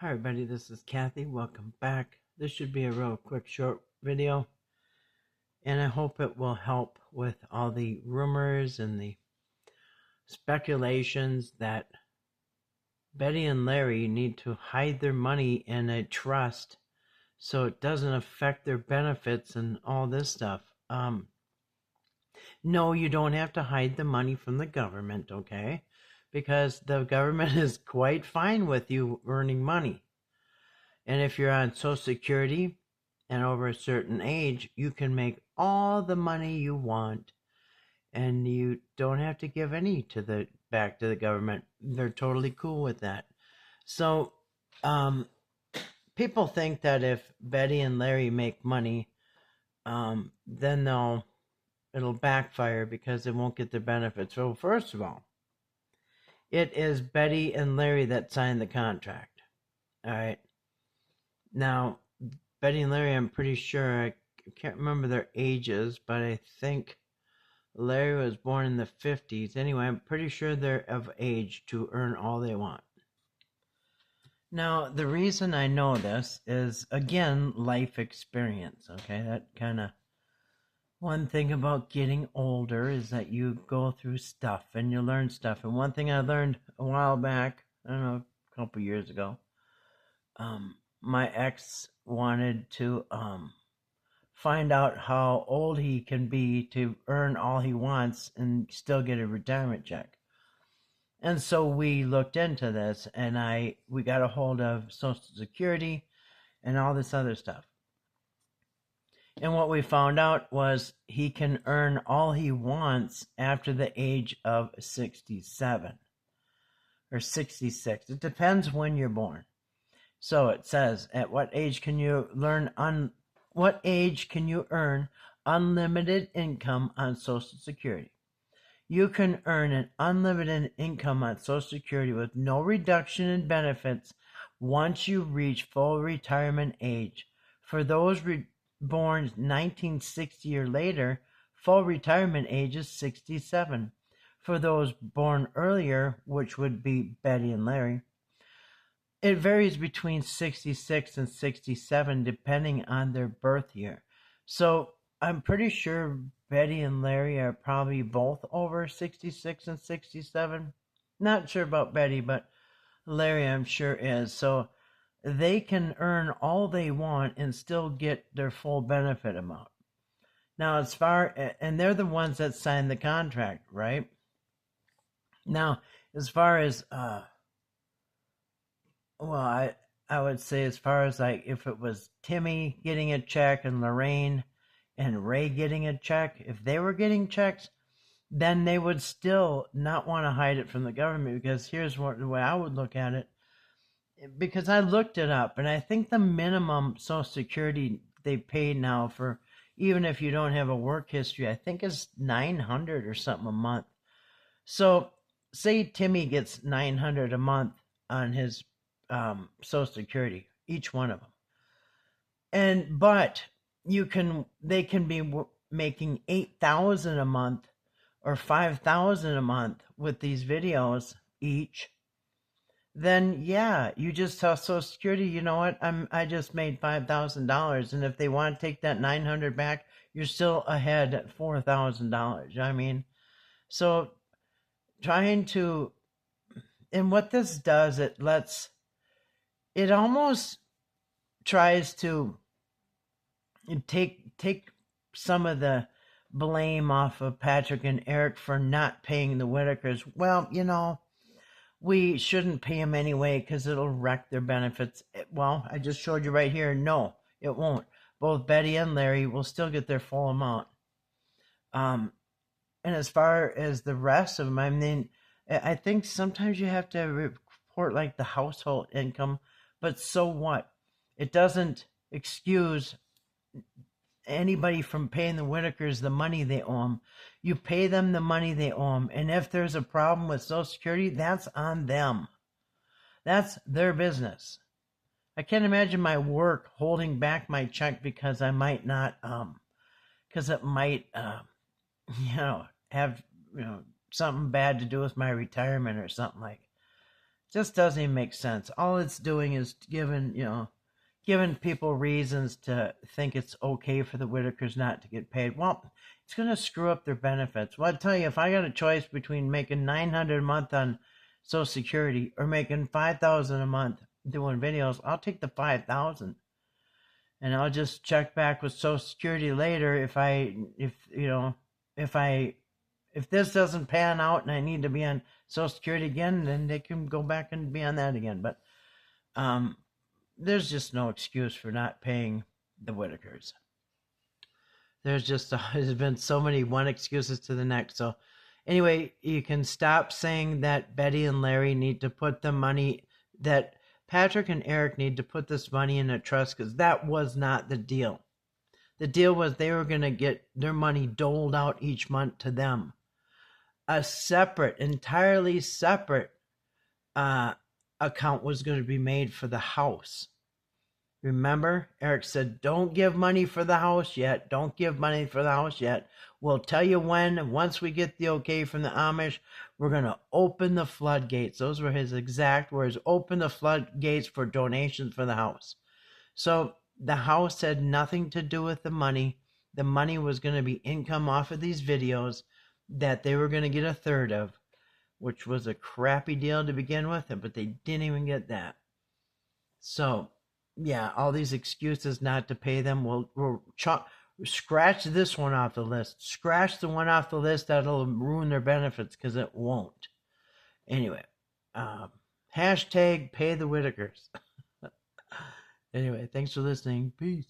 Hi everybody, this is Kathy. Welcome back. This should be a real quick short video, and I hope it will help with all the rumors and the speculations that Betty and Larry need to hide their money in a trust so it doesn't affect their benefits and all this stuff. No, you don't have to hide the money from the government, okay? Because the government is quite fine with you earning money. And if you're on Social Security and over a certain age, you can make all the money you want, and you don't have to give any back to the government. They're totally cool with that. So, people think that if Betty and Larry make money, then it'll backfire because they won't get their benefits. So, first of all, it is Betty and Larry that signed the contract. All right. Now, Betty and Larry, I'm pretty sure, I can't remember their ages, but I think Larry was born in the 50s. Anyway, I'm pretty sure they're of age to earn all they want. Now, the reason I know this is, again, life experience, okay? That kind of, one thing about getting older is that you go through stuff and you learn stuff. And one thing I learned a while back, I don't know, a couple years ago, my ex wanted to find out how old he can be to earn all he wants and still get a retirement check. And so we looked into this, and we got a hold of Social Security and all this other stuff. And what we found out was he can earn all he wants after the age of 67 or 66. It depends when you're born. So it says, at what age can you earn unlimited income on Social Security? You can earn an unlimited income on Social Security with no reduction in benefits once you reach full retirement age. For those born 1960 or later, full retirement age is 67. For those born earlier, which would be Betty and Larry, it varies between 66 and 67 depending on their birth year. So I'm pretty sure Betty and Larry are probably both over 66 and 67. Not sure about Betty, but Larry I'm sure is. So they can earn all they want and still get their full benefit amount. Now, and they're the ones that signed the contract, right? Now, as far as I would say, as far as like if it was Timmy getting a check and Lorraine and Ray getting a check, if they were getting checks, then they would still not want to hide it from the government, because here's the way I would look at it. Because I looked it up, and I think the minimum Social Security they pay now for, even if you don't have a work history, I think is $900 or something a month. So say Timmy gets $900 a month on his Social Security, each one of them, but they can be making $8,000 a month or $5,000 a month with these videos each. Then yeah, you just tell Social Security, you know what, I just made $5,000, and if they want to take that $900 back, you're still ahead at $4,000. I mean, so and what this does, it almost tries to take some of the blame off of Patrick and Eric for not paying the Whittakers. Well, we shouldn't pay them anyway because it'll wreck their benefits. Well, I just showed you right here. No, it won't. Both Betty and Larry will still get their full amount. And as far as the rest of them, I mean, I think sometimes you have to report like the household income, but so what? It doesn't excuse anybody from paying the Whittakers the money they owe them. You pay them the money they owe them, and if there's a problem with Social Security, that's on them. That's their business. I can't imagine my work holding back my check because I might not, because it might, have something bad to do with my retirement or something like. Just doesn't even make sense. All it's doing is giving people reasons to think it's okay for the Whittakers not to get paid. Well, it's going to screw up their benefits. Well, I tell you, if I got a choice between making $900 a month on Social Security or making $5,000 a month doing videos, I'll take the $5,000, and I'll just check back with Social Security later if this doesn't pan out and I need to be on Social Security again, then they can go back and be on that again. But there's just no excuse for not paying the Whittakers. There's been so many one excuses to the next. So anyway, you can stop saying that Betty and Larry need to put the money, that Patrick and Eric need to put this money in a trust, because that was not the deal. The deal was they were going to get their money doled out each month to them. A entirely separate account was going to be made for the house. Remember, Eric said, don't give money for the house yet. Don't give money for the house yet. We'll tell you when. Once we get the okay from the Amish, we're going to open the floodgates. Those were his exact words. Open the floodgates for donations for the house. So the house had nothing to do with the money. The money was going to be income off of these videos that they were going to get a third of, which was a crappy deal to begin with, but they didn't even get that. So, yeah, all these excuses not to pay them, we'll scratch this one off the list. Scratch the one off the list that'll ruin their benefits, because it won't. Anyway, hashtag pay the Whittakers. Anyway, thanks for listening. Peace.